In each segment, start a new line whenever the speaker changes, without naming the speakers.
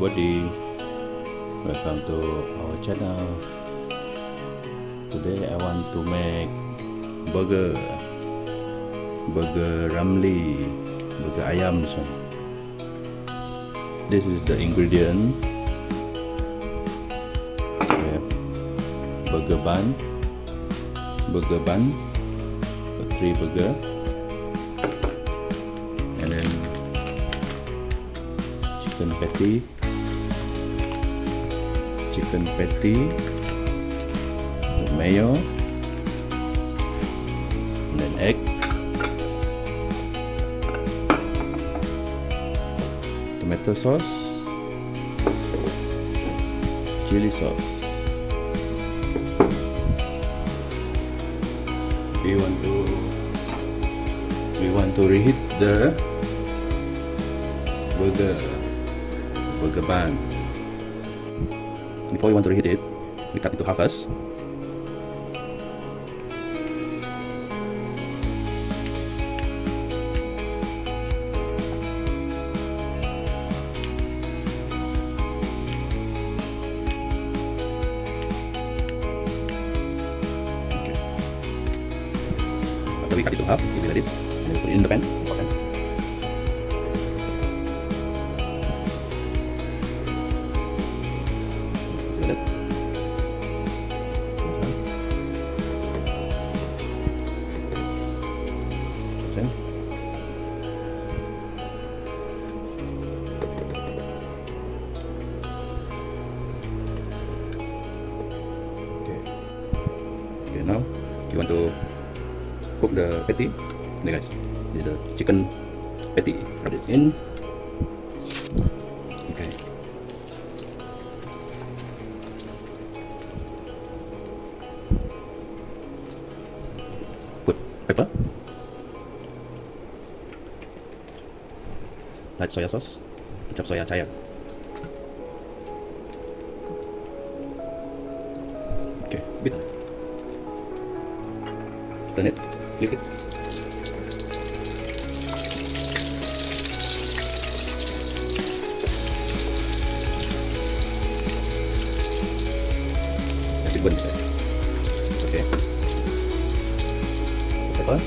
everybody, welcome to our channel. Today I want to make burger ramli, burger ayam. So this is the ingredient. We have burger bun, for 3 burger, and then chicken patty, the mayo, and then egg, tomato sauce, chili sauce. We want to reheat the burger bun. Before we want to reheat it, we cut into half first. Okay. After we cut it to half, we will let it and we put it in the pan. Okay, now you want to cook the patty. There guys, this is the chicken patty. Rub it in. Okay. Put pepper, light soya sauce, kecap soya cair. Okay, bit. Turn it, flip it. Let it burn. Okay. Pepper.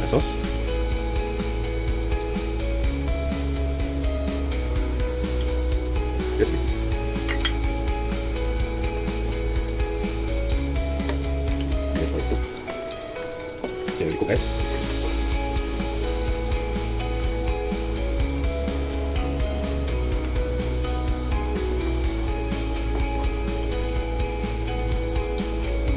Hot sauce. Yes, please. Okay, we cook guys.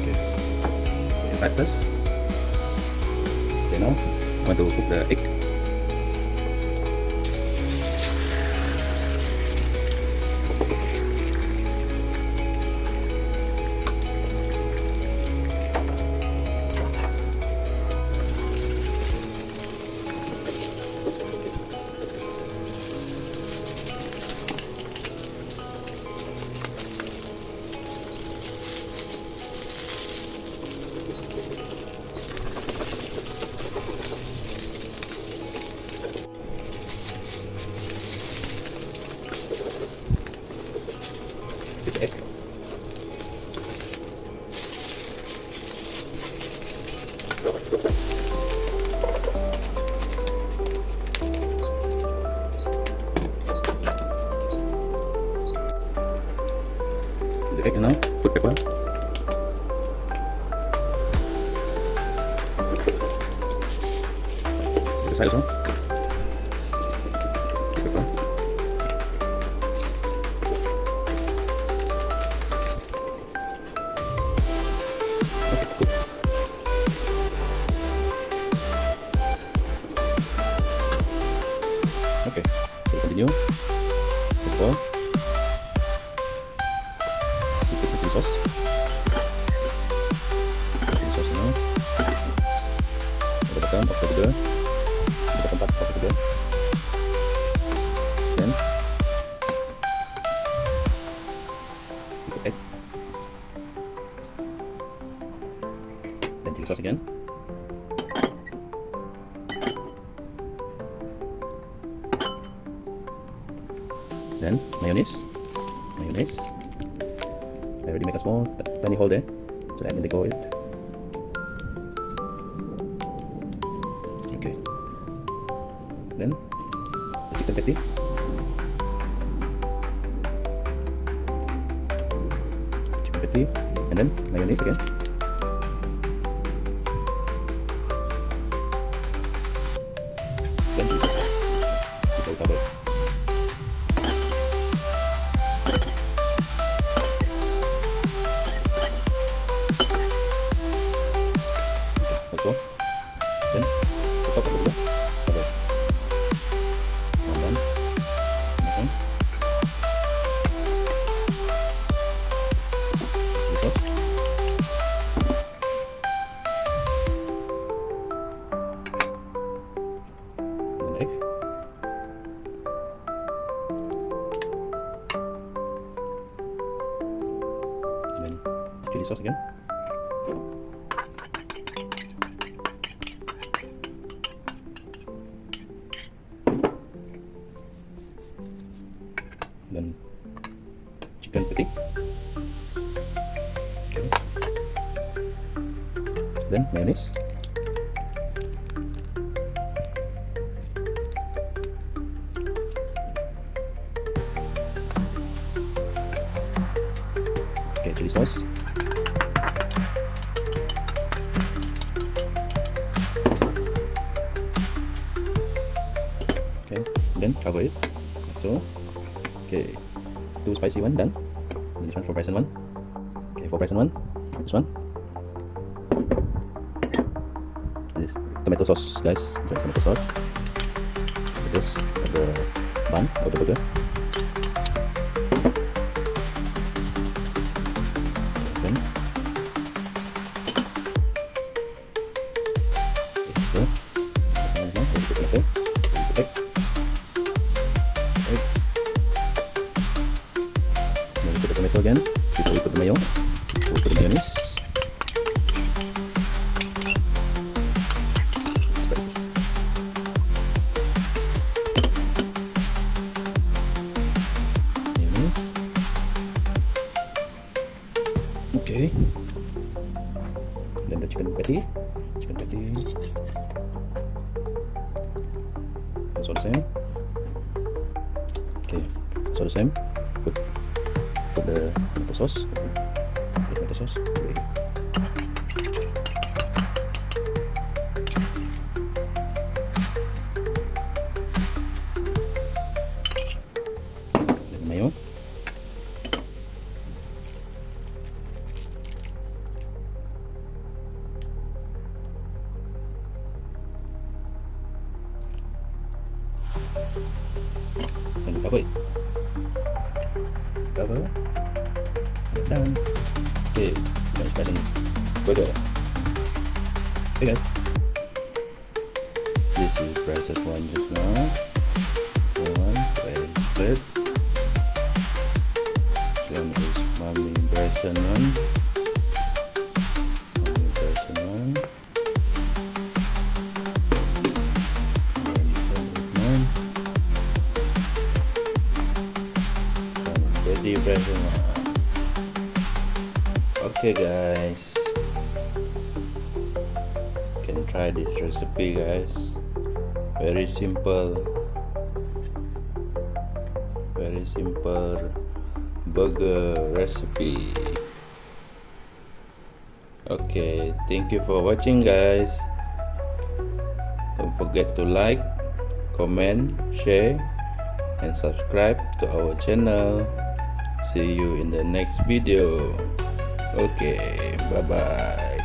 Okay, inside first. Okay, now I want to cook the egg. Egg. The egg now, put pepper. The side also. Pepper. Okay, so continue. Pepper. Put the sauce. Sauce now. Ada bottom, pakai juga. Ada tempat pakai juga. Then put egg. Then chili sauce again. Then mayonnaise. I already make a small tiny hole there, so I can take it. Okay. Then the chicken patty. And then mayonnaise again. Then we cover it. Like so. Then the top of the cover it. And then sauce. Then egg. Then chili sauce again. Then chicken patty. Okay. Then mayonnaise. Okay, chili sauce. Okay, then cover it like so. Okay, 2 spicy one done. And this one for Bryson one. Okay, for Bryson one. This one. This tomato sauce, guys. This tomato sauce. This the bun or the burger. Then okay, tomato again before we put the mayo, before we put the mayonnaise. Mayonnaise. Okay. Then the chicken patty. That's all the same. Okay, that's all the same. Put the tomato sauce. Okay. Then mayo. And cover it. Done. Okay, let's start in burger. Hey guys, this is Bryson one just now. One very split. This one is Mommy Bryson one. Daddy Bryson one. Okay guys, you can try this recipe guys. Very simple burger recipe. Okay, thank you for watching guys. Don't forget to like, comment, share and subscribe to our channel. See you in the next video. Okay, bye bye.